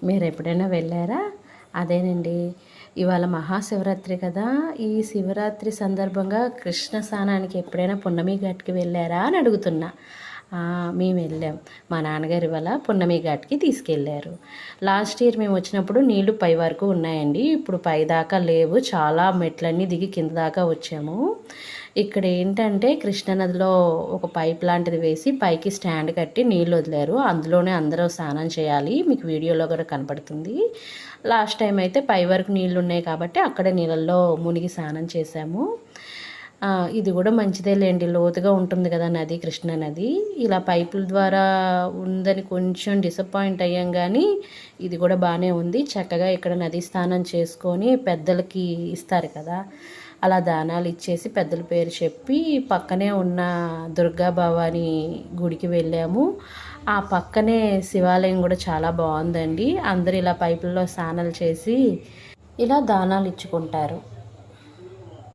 మీరు ఎప్పుడైనా వెళ్ళారా? అదేనండి, ఇవాళ మహాశివరాత్రి కదా. ఈ శివరాత్రి సందర్భంగా కృష్ణ స్నానానికి ఎప్పుడైనా పున్నమి ఘాట్‌కి వెళ్ళారా అని అడుగుతున్నా. మేము వెళ్ళాం. మా నాన్నగారు ఇవాళ పున్నమి ఘాట్‌కి తీసుకెళ్లారు. లాస్ట్ ఇయర్ మేము వచ్చినప్పుడు నీళ్లు పై వరకు ఉన్నాయండి. ఇప్పుడు పై దాకా లేవు. చాలా మెట్లన్నీ దిగి కింద దాకా వచ్చాము. ఇక్కడ ఏంటంటే కృష్ణానదిలో ఒక పైప్ లాంటిది వేసి పైకి స్టాండ్ కట్టి నీళ్ళు వదిలారు. అందులోనే అందరూ స్నానం చేయాలి. మీకు వీడియోలో కూడా కనపడుతుంది. లాస్ట్ టైం అయితే పై వరకు నీళ్ళు ఉన్నాయి కాబట్టి అక్కడే నీళ్ళల్లో మునిగి స్నానం చేశాము. ఇది కూడా మంచిదే లేండి, లోతుగా ఉంటుంది కదా నది, కృష్ణా నది. ఇలా పైపుల ద్వారా ఉందని కొంచెం డిసప్పాయింట్ అయ్యాం, కానీ ఇది కూడా బాగానే ఉంది. చక్కగా ఇక్కడ నది స్నానం చేసుకొని పెద్దలకి ఇస్తారు కదా, అలా దానాలు ఇచ్చేసి పెద్దల పేరు చెప్పి పక్కనే ఉన్న దుర్గా భవాని గుడికి వెళ్ళాము. ఆ పక్కనే శివాలయం కూడా చాలా బాగుందండి. అందరూ ఇలా పైపుల్లో స్నానాలు చేసి ఇలా దానాలు ఇచ్చుకుంటారు.